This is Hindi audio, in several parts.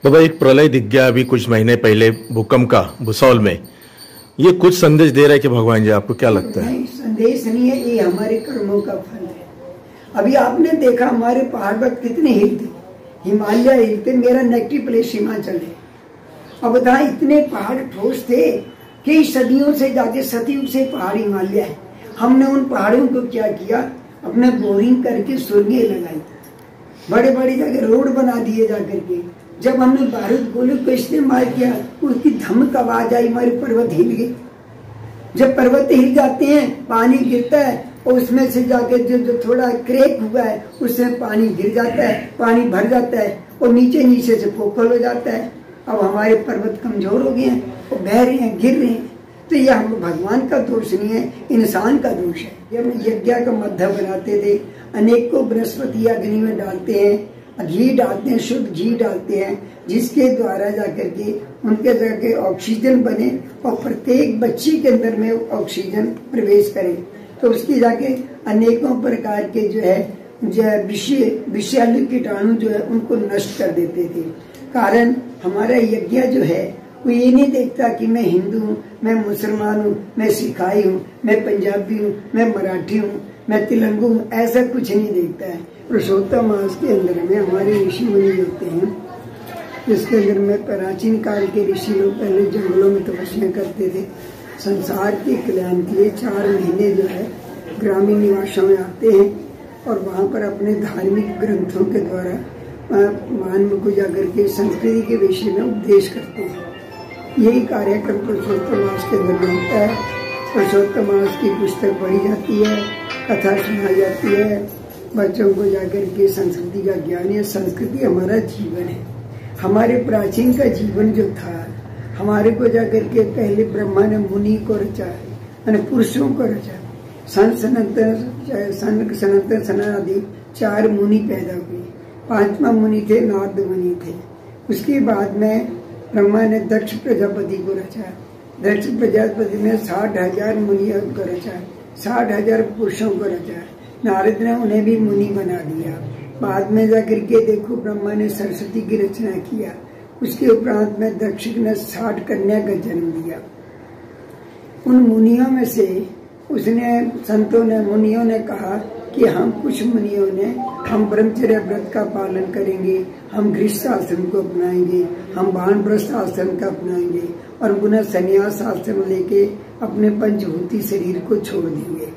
बाबा, एक प्रलय दिख गया अभी कुछ महीने पहले भूकंप का भूसौल में। ये कुछ संदेश दे रहा है कि भगवान जी, आपको क्या लगता है? नहीं, संदेश नहीं है, ये हमारे कर्मों का फल है। अभी आपने देखा हमारे पहाड़ पर कितने हिलते, हिमालय हिलते, मेरा नेगेटिव प्लेस हिमाचल है। अब बता, इतने पहाड़ ठोस थे कई सदियों से, जाके सतयुग से पहाड़ हिमालय है। हमने उन पहाड़ों को क्या किया, अपने बोरिंग करके सुरंगें लगाई, बड़े बड़ी जगह रोड बना दिए जाकर के। जब हमने बारूद गोले को इस्तेमाल किया, उसकी धमक आवाज आई, हमारे पर्वत हिल गए। जब पर्वत हिल जाते हैं, पानी गिरता है और उसमें से जाके जो थोड़ा क्रैक हुआ है उसमें पानी गिर जाता है, पानी भर जाता है और नीचे से पोखल हो जाता है। अब हमारे पर्वत कमजोर हो गए हैं और बह रहे हैं, गिर रहे हैं। तो यह हम भगवान का दोष नहीं है, इंसान का दोष है। जब यज्ञ का मध्य बनाते थे, अनेकों बृहस्पति अग्नि में डालते हैं, घी डालते हैं, शुद्ध घी डालते हैं, जिसके द्वारा जाकर के उनके जाके ऑक्सीजन बने और प्रत्येक बच्ची के अंदर में ऑक्सीजन प्रवेश करे। तो उसकी जाके अनेकों प्रकार के जो है विषैले कीटाणु जो है उनको नष्ट कर देते थे। कारण हमारा यज्ञ जो है वो ये नहीं देखता कि मैं हिंदू हूँ, मैं मुसलमान हूँ, मैं सिखाई हूँ, मैं पंजाबी हूँ, मैं मराठी हूँ, मैं तेलुगु हूँ, ऐसा कुछ नहीं देखता है। पुरुषोत्तम मास के अंदर में हमारे ऋषि मुनि होते हैं, जिसके अंदर में प्राचीन काल के ऋषि लोग पहले जंगलों में तपस्या करते थे। संसार के कल्याण के लिए 4 महीने जो है ग्रामीण निवासों में आते हैं और वहाँ पर अपने धार्मिक ग्रंथों के द्वारा मानव को जाकर के संस्कृति के विषय में उपदेश करते हैं। यही कार्यक्रम पुरुषोत्तम मास के अंदर में होता है। पुरुषोत्तम मास की पुस्तक पढ़ी जाती है, कथा सुनाई जाती है, बच्चों को जाकर के संस्कृति का ज्ञान है। संस्कृति हमारा जीवन है, हमारे प्राचीन का जीवन जो था, हमारे को जाकर के पहले ब्रह्मा ने मुनि को रचा, यानी पुरुषों को रचा। सनातन सनादि 4 मुनि पैदा हुए। 5वां मुनि थे नारद मुनि थे। उसके बाद में ब्रह्मा ने दक्ष प्रजापति को रचा। दक्ष प्रजापति ने 60,000 मुनियों को रचा, 60,000 पुरुषों को रचा। नारद ने उन्हें भी मुनि बना दिया। बाद में जाकर के देखो ब्रह्मा ने सरस्वती की रचना किया। उसके उपरांत में दक्ष ने 60 कन्या का जन्म दिया। उन मुनियों में से मुनियों ने कहा कि हम कुछ मुनियों ने हम ब्रह्मचर्य व्रत का पालन करेंगे, हम गृहस्थ आश्रम को अपनाएंगे, हम वानप्रस्थ आश्रम का अपनाएंगे और पुनः संन्यास आश्रम लेके अपने पंचभूति शरीर को छोड़ देंगे।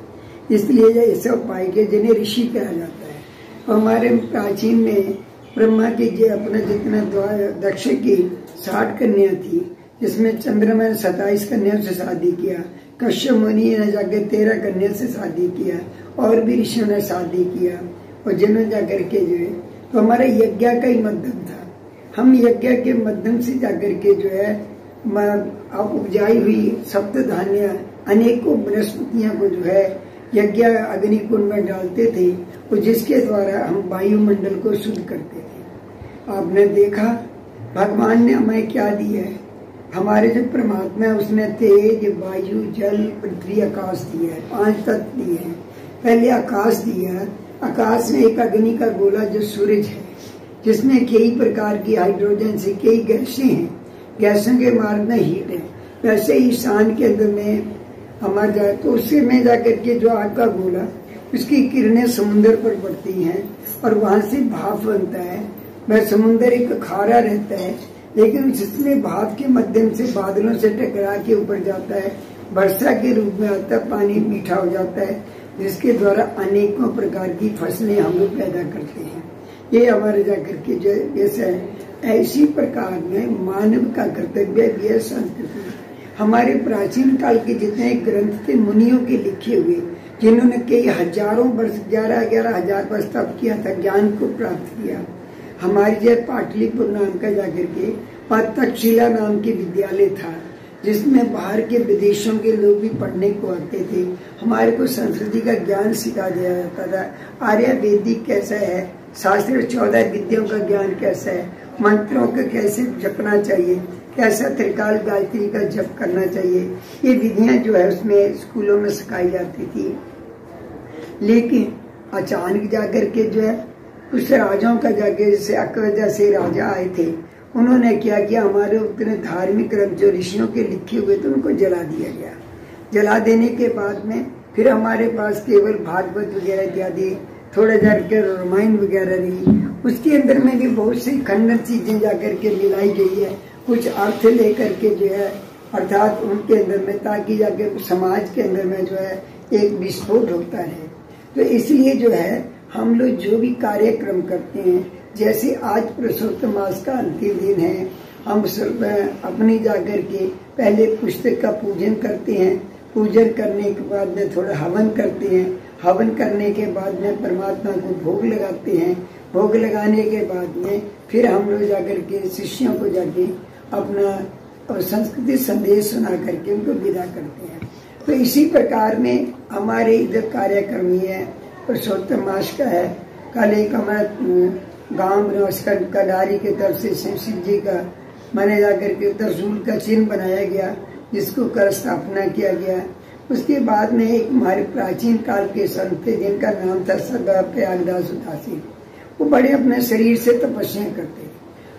इसलिए ये सब पाए गए जिन्हें ऋषि कहा जाता है। हमारे प्राचीन में ब्रह्मा की अपना जितना दक्ष की 60 कन्या थी, जिसमें चंद्रमा ने 27 कन्याओं से शादी किया, कश्यप मुनि ने जाकर 13 कन्या से शादी किया और भी ऋषियों ने शादी किया। और जिन्होंने जाकर के जो है तो हमारा यज्ञ का ही माध्यम था। हम यज्ञ के माध्यम से जाकर के जो है उपजाई हुई सप्त धान्य अनेकों वनस्पतियों को जो है यज्ञ अग्नि कुंड में डालते थे और जिसके द्वारा हम वायुमंडल को शुद्ध करते थे। आपने देखा भगवान ने हमें क्या दिया है, हमारे जो परमात्मा है उसने तेज, वायु, जल, पृथ्वी, आकाश दिया है। 5 तत्व दिए हैं। पहले आकाश दिया। आकाश में एक अग्नि का गोला जो सूरज है, जिसमें कई प्रकार की हाइड्रोजन से कई गैसें हैं, गैसों के मार्ग में हीट है। वैसे ही शान के अंदर में हमारा जाए तो उससे में जाकर के जो आग का गोला, उसकी किरणें समुद्र पर पड़ती हैं और वहां से भाप बनता है। वह समुद्र एक खारा रहता है, लेकिन जिसमें भाप के माध्यम से बादलों से टकरा के ऊपर जाता है, वर्षा के रूप में आता है, पानी मीठा हो जाता है, जिसके द्वारा अनेकों प्रकार की फसलें हम लोग पैदा करते हैं। ये हमारे जाकर के जो जैसे ऐसी प्रकार में मानव का कर्तव्य भी है। संस्कृति हमारे प्राचीन काल के जितने ग्रंथ थे मुनियों के लिखे हुए, जिन्होंने कई हजारों वर्ष 11,000 हजार वर्ष तप किया था, ज्ञान को प्राप्त किया। हमारे जो पाटलिपुत्र नाम का जाकर के तक्षशिला नाम के विद्यालय था, जिसमें बाहर के विदेशों के लोग भी पढ़ने को आते थे। हमारे को संस्कृति का ज्ञान सिखा दिया जाता था। आर्य वैदिक कैसा है, शास्त्र 14 विद्याओं का ज्ञान कैसा है, मंत्रों को कैसे जपना चाहिए, कैसा त्रिकाल गायत्री का जप करना चाहिए, ये विधियां जो है उसमें स्कूलों में सिखाई जाती थी। लेकिन अचानक जाकर के जो है कुछ राजाओं का जाके, जैसे अकबर जैसे राजा आए थे उन्होंने क्या किया, हमारे उतने धार्मिक ग्रंथ जो ऋषियों के लिखे हुए थे उनको जला दिया गया। जला देने के बाद में फिर हमारे पास केवल भागवत वगैरह इत्यादि, थोड़ा जाकर रामायण वगैरह रही। उसके अंदर में भी बहुत सी खंडन चीजें जाकर के मिलाई गई है, कुछ अर्थ लेकर के जो है, अर्थात उनके अंदर में, ताकि जाकर समाज के अंदर में जो है एक विस्फोट होता है। तो इसलिए जो है हम लोग जो भी कार्यक्रम करते हैं, जैसे आज पुरुषोत्तम मास का अंतिम दिन है, हम सब अपनी जाकर के पहले पुस्तक का पूजन करते हैं। पूजन करने के बाद में थोड़ा हवन करते हैं। हवन करने के बाद में परमात्मा को भोग लगाते हैं। भोग लगाने के बाद में फिर हम लोग जाकर के शिष्यों को जाके अपना संस्कृति संदेश सुना करके उनको विदा करते हैं। तो इसी प्रकार में हमारे इधर कार्यक्रम ही है, पुरुषोत्तम मास का है। कल एक हमारा गांव नमस्कार कडारी के तरफ से शिव जी का माने जाकर के त्रिशूल का चिन्ह बनाया गया, जिसको कर स्थापना किया गया। उसके बाद में एक हमारे प्राचीन काल के संत थे जिनका नाम था सदा प्रयागदास उदासी। वो बड़े अपने शरीर से तपस्या करते।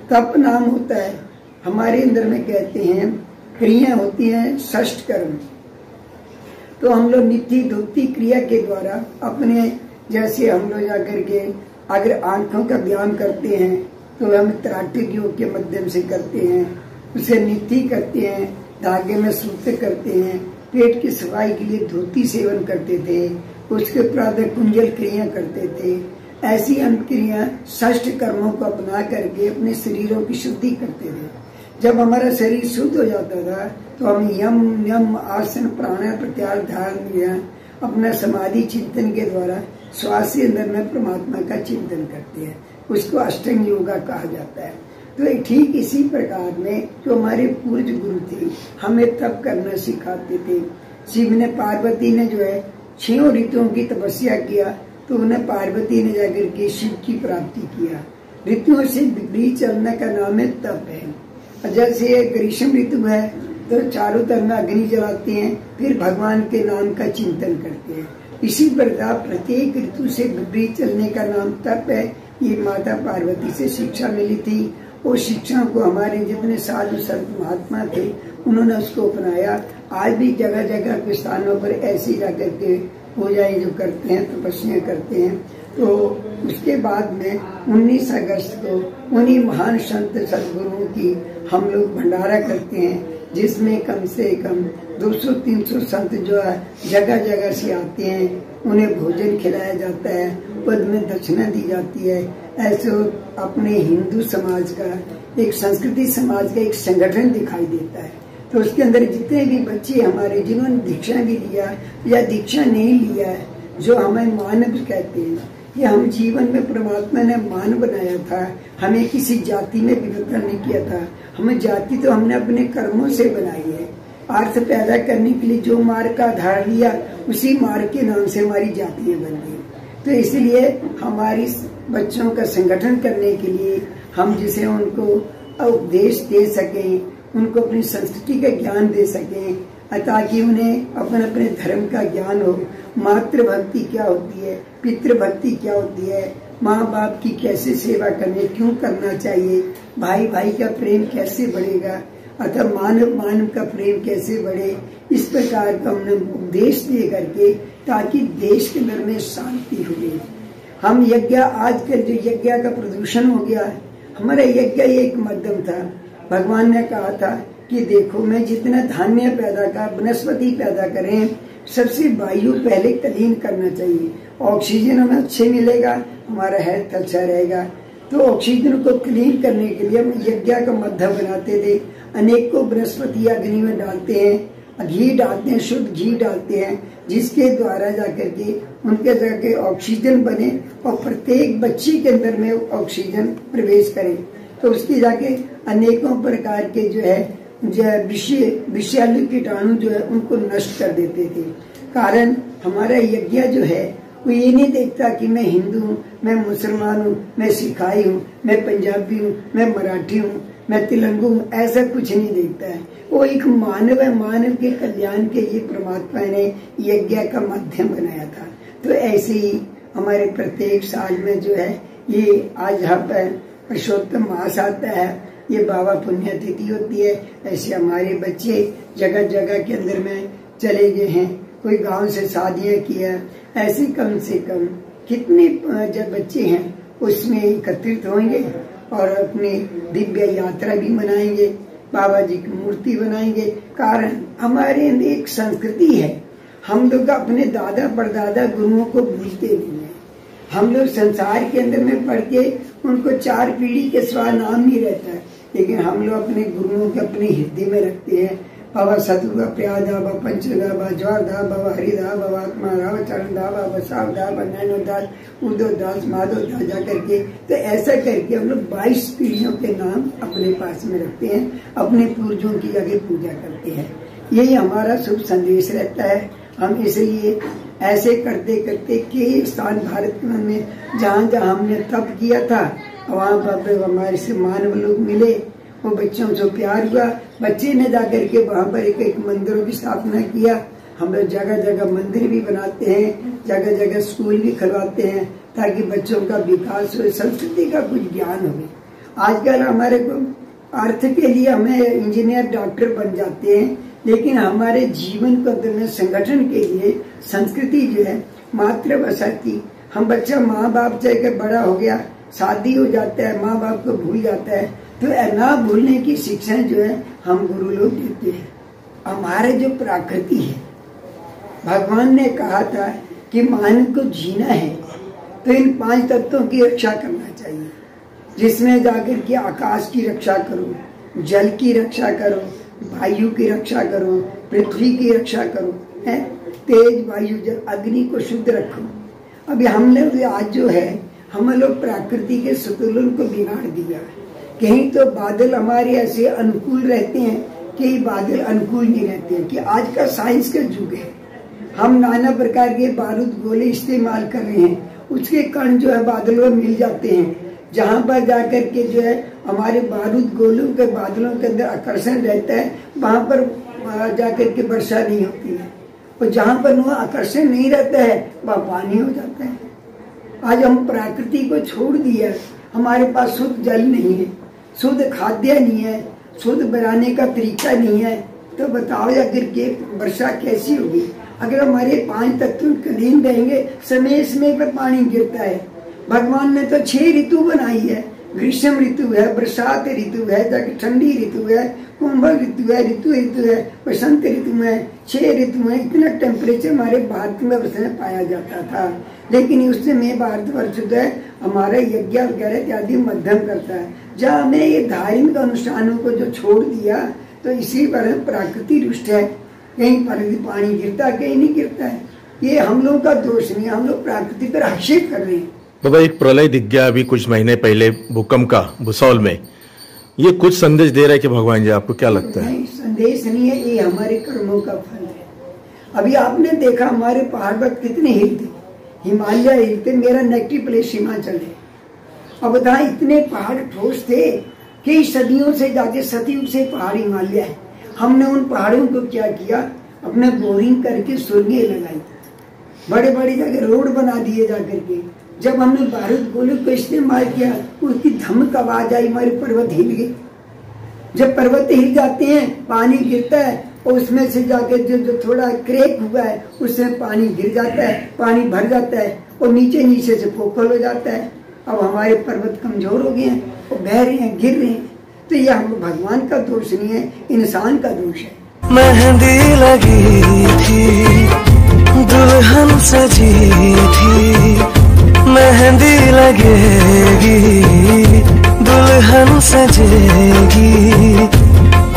तप नाम होता है हमारे अंदर में, कहते हैं क्रिया होती है षष्ठ कर्म। तो हम लोग नित्य धोती क्रिया के द्वारा अपने, जैसे हम लोग जाकर के अगर आंखों का व्यायाम करते हैं तो हम त्राटिक योग के माध्यम से करते हैं, उसे नित्य करते हैं, धागे में सूत्र करते हैं, पेट की सफाई के लिए धोती सेवन करते थे, उसके प्रातः कुंजल क्रिया करते थे। ऐसी अंत क्रिया षष्ठ कर्मों को अपना करके अपने शरीरों की शुद्धि करते थे। जब हमारा शरीर शुद्ध हो जाता था तो हम यम नियम आसन प्राणायाम प्रत्याहार ध्यान अपना समाधि चिंतन के द्वारा श्वास के अंदर में परमात्मा का चिंतन करते हैं। उसको अष्टांग योगा कहा जाता है। तो ठीक इसी प्रकार में जो हमारे पूर्व गुरु थे हमें तप करना सिखाते थे। शिव ने, पार्वती ने जो है 6 ऋतुओं की तपस्या किया, तो उन्हें पार्वती ने जाकर के शिव की प्राप्ति किया। ऋतुओं से विपरीत चलने का नाम है तप है। जैसे ग्रीष्म ऋतु है तो चारों तरफ में अग्नि जलाते हैं, फिर भगवान के नाम का चिंतन करते हैं। इसी प्रकार प्रत्येक ऋतु से विपरीत चलने का नाम तप है। ये माता पार्वती से शिक्षा मिली थी। वो शिक्षा को हमारे जितने साधु संत महात्मा थे उन्होंने उसको अपनाया। आज भी जगह जगह के स्थानों पर ऐसी जाकर के पूजाएं जो करते हैं, तपस्या करते हैं। तो उसके बाद में 19 अगस्त को उन्हीं महान संत सदगुरुओं की हम लोग भंडारा करते हैं, जिसमें कम से कम 200-300 संत जो है जगह जगह से आते हैं। उन्हें भोजन खिलाया जाता है, पद में दक्षिणा दी जाती है। ऐसे अपने हिंदू समाज का, एक संस्कृति समाज का एक संगठन दिखाई देता है। तो उसके अंदर जितने भी बच्चे हमारे जिन्होंने दीक्षा भी लिया या दीक्षा नहीं लिया है, जो हमें मानव कहते हैं, ये हम जीवन में परमात्मा ने मान बनाया था। हमें किसी जाति में विभक्ता नहीं किया था। हमें जाति तो हमने अपने कर्मों से बनाई है। अर्थ पैदा करने के लिए जो मार्ग का आधार लिया, उसी मार्ग के नाम से हमारी जातियां बन गई। तो इसलिए हमारी बच्चों का संगठन करने के लिए हम जिसे उनको उपदेश दे सकें, उनको अपनी संस्कृति का ज्ञान दे सकें, ताकि उन्हें अपने अपने धर्म का ज्ञान हो। मातृभक्ति क्या होती है, पितृभक्ति क्या होती है, माँ बाप की कैसे सेवा करनी, क्यों करना चाहिए, भाई भाई का प्रेम कैसे बढ़ेगा, अतः मानव मानव का प्रेम कैसे बढ़े। इस प्रकार का हमने उपदेश दे करके, ताकि देश के अंदर में शांति हुए। हम यज्ञ, आजकल जो यज्ञ का प्रदूषण हो गया है, हमारा यज्ञ एक माध्यम था। भगवान ने कहा था कि देखो, मैं जितना धान्य पैदा कर, वनस्पति पैदा करें, सबसे वायु पहले क्लीन करना चाहिए। ऑक्सीजन हमें अच्छे मिलेगा, हमारा हेल्थ अच्छा रहेगा। तो ऑक्सीजन को क्लीन करने के लिए हम यज्ञ का माध्यम बनाते थे। अनेकों वनस्पति अग्नि में डालते हैं, घी डालते हैं, शुद्ध घी डालते हैं, जिसके द्वारा जाकर के उनके जाके ऑक्सीजन बने और प्रत्येक बच्चे के अंदर में ऑक्सीजन प्रवेश करे। तो उसकी जाके अनेकों प्रकार के जो है विषैले कीटाणु जो है उनको नष्ट कर देते थे। कारण हमारा यज्ञ जो है वो ये नहीं देखता कि मैं हिंदू हूँ, मैं मुसलमान हूँ, मैं सिखाई हूँ, मैं पंजाबी हूँ, मैं मराठी हूँ, मैं तेलुगु हूँ, ऐसा कुछ नहीं देखता है। वो एक मानव है, मानव के कल्याण के लिए परमात्मा ने यज्ञ का माध्यम बनाया था। तो ऐसे ही हमारे प्रत्येक साल में जो है ये आज यहाँ पर पुरुषोत्तम मास आता है। ये बाबा पुण्यतिथि होती है। ऐसे हमारे बच्चे जगह जगह के अंदर में चले गए हैं, कोई गांव से शादियां किया, ऐसे कम से कम कितने जब बच्चे हैं उसमें एकत्रित होंगे और अपनी दिव्य यात्रा भी मनाएंगे, बाबा जी की मूर्ति बनाएंगे। कारण हमारे अंदर एक संस्कृति है, हम लोग अपने दादा परदादा गुरुओं को भूलते नहीं है। हम लोग संसार के अंदर में पढ़ के उनको 4 पीढ़ी के सिवा नाम नहीं रहता है, लेकिन हम लोग अपने गुरुओं के अपने हृदय में रखते हैं। बाबा सतुगा प्यादा, बाबा पंचगा, बाबा ज्वारदा, बाबा हरिदा, बाबा आत्मा राव चरणदा, बाबा सावदा, बाबा नैनोदास, उदोदास, माधोदास जा करके। तो ऐसा करके हम लोग 22 पीढ़ियों के नाम अपने पास में रखते हैं, अपने पूर्वजों की आगे पूजा करते हैं। यही हमारा शुभ संदेश रहता है। हम इसलिए ऐसे करते करते कई स्थान भारत में जहाँ जहाँ हमने तप किया था वहाँ पर हमारे से मानव लोग मिले, वो बच्चों से प्यार हुआ। बच्चे ने जाकर के वहाँ पर एक मंदिरों की स्थापना किया। हम लोग जगह जगह मंदिर भी बनाते हैं, जगह जगह स्कूल भी खुलवाते हैं ताकि बच्चों का विकास हो, संस्कृति का कुछ ज्ञान हो। आजकल हमारे को अर्थ के लिए हमें इंजीनियर डॉक्टर बन जाते हैं, लेकिन हमारे जीवन को संगठन के लिए संस्कृति जो है मातृभाषा की, हम बच्चा माँ बाप चाहे बड़ा हो गया, शादी हो जाता है, माँ बाप को भूल जाता है, तो ना भूलने की शिक्षा जो है हम गुरु लोग देते हैं। हमारे जो प्रकृति है, भगवान ने कहा था कि मानव को जीना है तो इन 5 तत्वों की रक्षा करना चाहिए, जिसमें जाकर के आकाश की रक्षा करो, जल की रक्षा करो, वायु की रक्षा करो, पृथ्वी की रक्षा करो, है तेज वायु जल अग्नि को शुद्ध रखो। अभी हम लोग आज जो है हम लोग प्रकृति के संतुलन को बिगाड़ दिया। कहीं तो बादल हमारे ऐसे अनुकूल रहते हैं, कई बादल अनुकूल नहीं रहते हैं। कि आज का साइंस का युग है, हम नाना प्रकार के बारूद गोले इस्तेमाल कर रहे हैं, उसके कण जो है बादलों में मिल जाते हैं। जहाँ पर जाकर के जो है हमारे बारूद गोलों के बादलों के अंदर आकर्षण रहता है, वहाँ पर जाकर के वर्षा नहीं होती है, और जहाँ पर वहाँ आकर्षण नहीं रहता है वहाँ पानी हो जाता है। आज हम प्रकृति को छोड़ दिया, हमारे पास शुद्ध जल नहीं है, शुद्ध खाद्य नहीं है, शुद्ध बनाने का तरीका नहीं है, तो बताओ अगर के वर्षा कैसी होगी। अगर हमारे 5 तत्व कलीन रहेंगे, समय समय पर पानी गिरता है। भगवान ने तो 6 ऋतु बनाई है, ग्रीष्म ऋतु है, बरसात ऋतु है, जाके ठंडी ऋतु है, कुंभ ऋतु है, ऋतु है, बसंत ऋतु में 6 ऋतु है। इतना टेम्परेचर हमारे भारत में वर्ष में पाया जाता था, लेकिन उस समय भारतवर्ष जो है हमारा यज्ञ वगैरह इत्यादि मध्यम करता है। जहाँ हमने ये धार्मिक अनुष्ठानों को जो छोड़ दिया, तो इसी पर प्रकृति रुष्ट है, कहीं पर पानी गिरता कहीं नहीं गिरता है। ये हम लोग का दोष नहीं, हम लोग प्रकृति पर आक्षेप कर रहे हैं। बाबा, एक प्रलय दिख गया अभी कुछ महीने पहले भूकंप का भूसौल में, ये कुछ संदेश दे रहा है कि भगवान जी, आपको क्या लगता है? नहीं, संदेश नहीं है, ये हमारे कर्मों का फल है। अभी आपने देखा हमारे पहाड़ पर कितने हिलते, हिमालय हिलते, मेरा नेगेटिव प्लेस हिमाचल है। अब बताए इतने पहाड़ ठोस थे, कई सदियों से जाके सतयुग से पहाड़ हिमालय है। हमने उन पहाड़ों को क्या किया, अपने बोरिंग करके सुरंगें लगाई, बड़े बड़े जगह रोड बना दिए जाकर के। जब हमने बारूद गोले को इस्तेमाल किया, उसकी धमक आवाज आई, हमारे पर्वत हिल गए। जब पर्वत हिल जाते हैं, पानी गिरता है और उसमें से जाके जो थोड़ा क्रैक हुआ है उसमें पानी गिर जाता है, पानी भर जाता है और नीचे से पोखर हो जाता है। अब हमारे पर्वत कमजोर हो गए हैं, वो बह रहे हैं, गिर रहे हैं। तो ये हम भगवान का दोष नहीं है, इंसान का दोष है। मेहंदी लगी थी, दुल्हन सजी थी, मेहंदी लगेगी, दुल्हन सजेगी,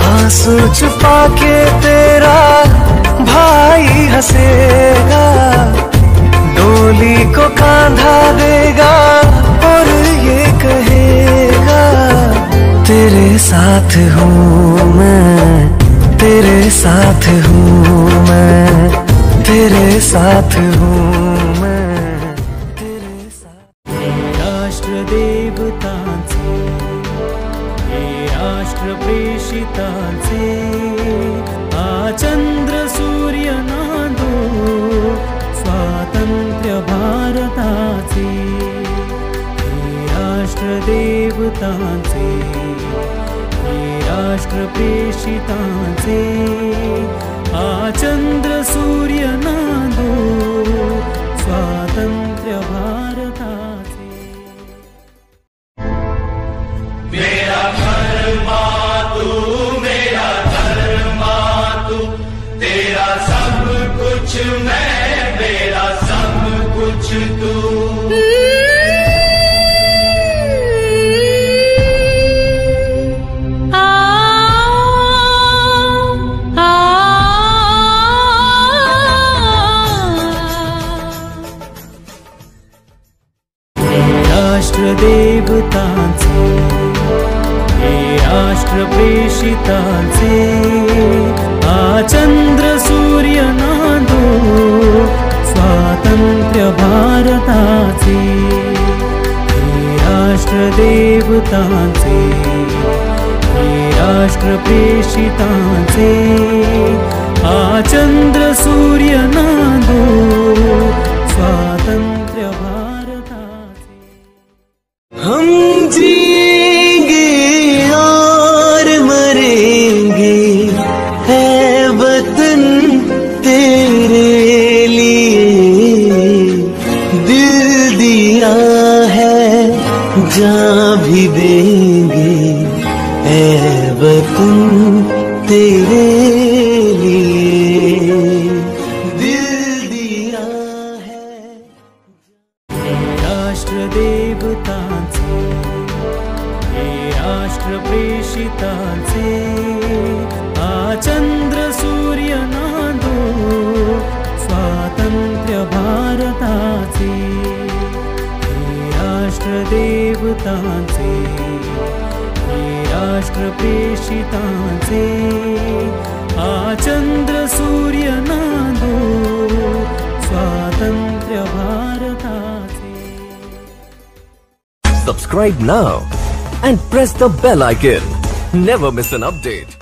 आंसू छुपा के तेरा भाई हंसेगा, डोली को कांधा देगा और ये कहेगा, तेरे साथ हूँ मैं, तेरे साथ हूँ मैं, तेरे साथ हूँ मैं, तेरे साथ। राष्ट्र देवतांचे, हे राष्ट्र प्रेषितांचे, आ चंद्र सूर्य नांदो स्वातंत्र्य भारताचे, हे राष्ट्र देवतांचे, राष्ट्र प्रेषितांचे चंद्र सूर्य नांदो स्वातंत्र्य भारताचे। मेरा धर्मा तू, मेरा धर्मा तू, तेरा सब कुछ मैं, मेरा सब कुछ तू। राष्ट्र देवतांचे हे राष्ट्र प्रेषितांचे चंद्र सूर्य नांदो स्वातंत्र्य भारताचे। हे राष्ट्र देवतांचे हे राष्ट्र प्रेषितांचे चंद्र सूर्य नांदो स्वातंत्र्य भारताचे। हम जिएंगे और मरेंगे है वतन तेरे लिए, दिल दिया है जान भी देंगे है वतन तेरे लिए, दिल दिया है। राष्ट्र देवतांचे हे राष्ट्र प्रेषितांचे चंद्र सूर्य नांदो स्वातंत्र्य भारताचे। हे राष्ट्र देवतांचे हे राष्ट्र प्रेषितांचे चंद्र सूर्य नांदो स्वातंत्र्य भारताचे। Subscribe now and press the bell icon. Never miss an update.